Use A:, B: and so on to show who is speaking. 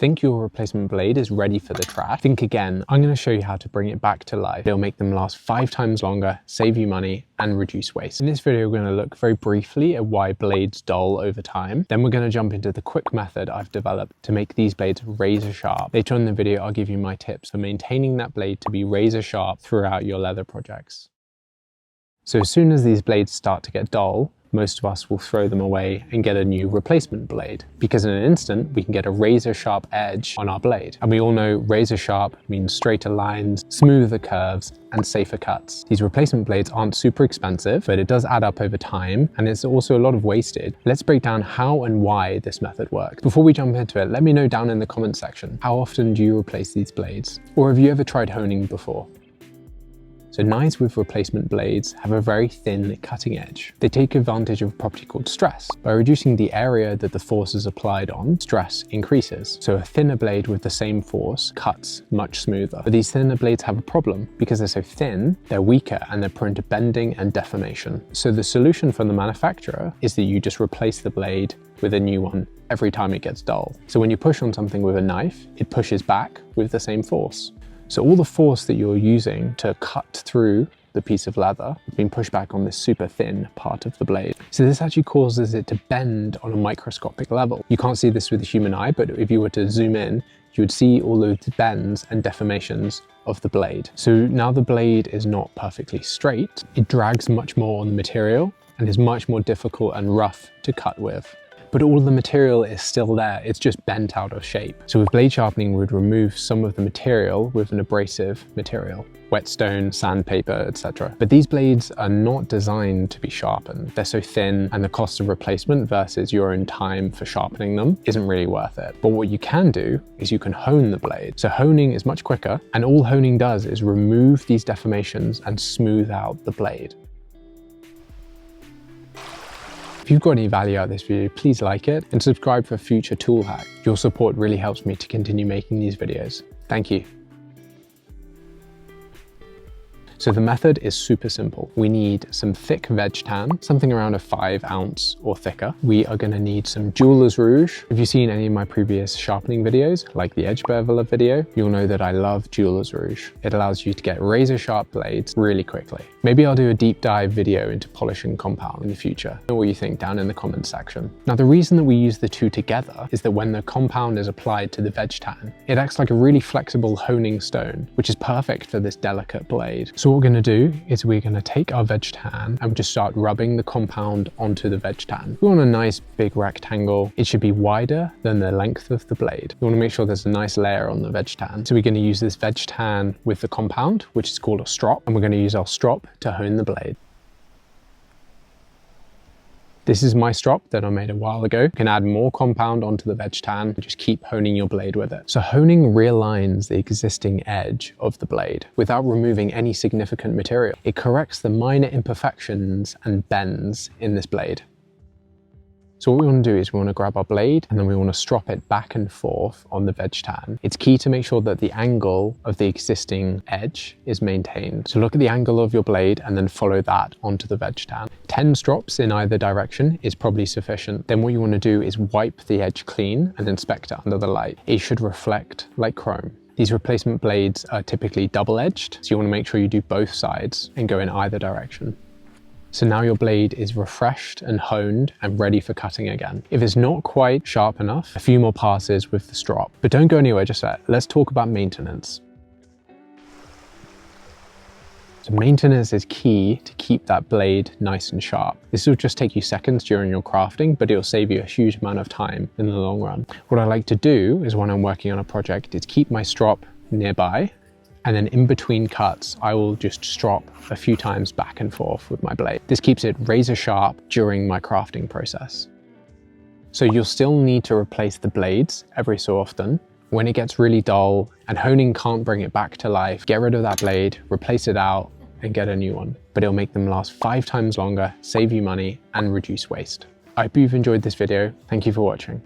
A: Think your replacement blade is ready for the trash? Think again. I'm going to show you how to bring it back to life. It'll make them last 5 times longer, save you money, and reduce waste. In this video, we're going to look very briefly at why blades dull over time. Then we're going to jump into the quick method I've developed to make these blades razor sharp. Later on in the video, I'll give you my tips for maintaining that blade to be razor sharp throughout your leather projects. So as soon as these blades start to get dull, most of us will throw them away and get a new replacement blade, because in an instant we can get a razor sharp edge on our blade. And we all know razor sharp means straighter lines, smoother curves, and safer cuts. These replacement blades aren't super expensive, but it does add up over time, and it's also a lot of wasted. Let's break down how and why this method works. Before we jump into it, let me know down in the comment section, how often do you replace these blades? Or have you ever tried honing before? So knives with replacement blades have a very thin cutting edge. They take advantage of a property called stress. By reducing the area that the force is applied on, stress increases. So a thinner blade with the same force cuts much smoother. But these thinner blades have a problem. Because they're so thin, they're weaker and they're prone to bending and deformation. So the solution from the manufacturer is that you just replace the blade with a new one every time it gets dull. So when you push on something with a knife, it pushes back with the same force. So all the force that you're using to cut through the piece of leather is being pushed back on this super thin part of the blade. So this actually causes it to bend on a microscopic level. You can't see this with the human eye, but if you were to zoom in, you would see all those bends and deformations of the blade. So now the blade is not perfectly straight. It drags much more on the material and is much more difficult and rough to cut with. But all the material is still there, it's just bent out of shape. So with blade sharpening, we'd remove some of the material with an abrasive material, whetstone, sandpaper, etc. But these blades are not designed to be sharpened. They're so thin, and the cost of replacement versus your own time for sharpening them isn't really worth it. But what you can do is you can hone the blade. So honing is much quicker, and all honing does is remove these deformations and smooth out the blade. If you've got any value out of this video, please like it and subscribe for future tool hacks. Your support really helps me to continue making these videos. Thank you. So the method is super simple. We need some thick veg-tan, something around a 5 ounce or thicker. We are gonna need some jeweler's rouge. If you've seen any of my previous sharpening videos, like the edge beveler video, you'll know that I love jeweler's rouge. It allows you to get razor sharp blades really quickly. Maybe I'll do a deep dive video into polishing compound in the future. Know what you think down in the comments section. Now the reason that we use the two together is that when the compound is applied to the veg-tan, it acts like a really flexible honing stone, which is perfect for this delicate blade. So what we're going to do is we're going to take our veg-tan and just start rubbing the compound onto the veg-tan. We want a nice big rectangle. It should be wider than the length of the blade. We want to make sure there's a nice layer on the veg-tan. So we're going to use this veg-tan with the compound, which is called a strop, and we're going to use our strop to hone the blade. This is my strop that I made a while ago. You can add more compound onto the veg-tan and just keep honing your blade with it. So honing realigns the existing edge of the blade without removing any significant material. It corrects the minor imperfections and bends in this blade. So what we want to do is we want to grab our blade and then we want to strop it back and forth on the veg-tan. It's key to make sure that the angle of the existing edge is maintained. So look at the angle of your blade and then follow that onto the veg-tan. 10 strops in either direction is probably sufficient. Then what you want to do is wipe the edge clean and inspect it under the light. It should reflect like chrome. These replacement blades are typically double-edged, so you want to make sure you do both sides and go in either direction. So now your blade is refreshed and honed and ready for cutting again. If it's not quite sharp enough, a few more passes with the strop. But don't go anywhere just yet. Let's talk about maintenance. So maintenance is key to keep that blade nice and sharp. This will just take you seconds during your crafting, but it'll save you a huge amount of time in the long run. What I like to do is when I'm working on a project is keep my strop nearby, and then in between cuts, I will just strop a few times back and forth with my blade. This keeps it razor sharp during my crafting process. So you'll still need to replace the blades every so often. When it gets really dull and honing can't bring it back to life, get rid of that blade, replace it out, and get a new one. But it'll make them last 5 times longer, save you money, and reduce waste. I hope you've enjoyed this video. Thank you for watching.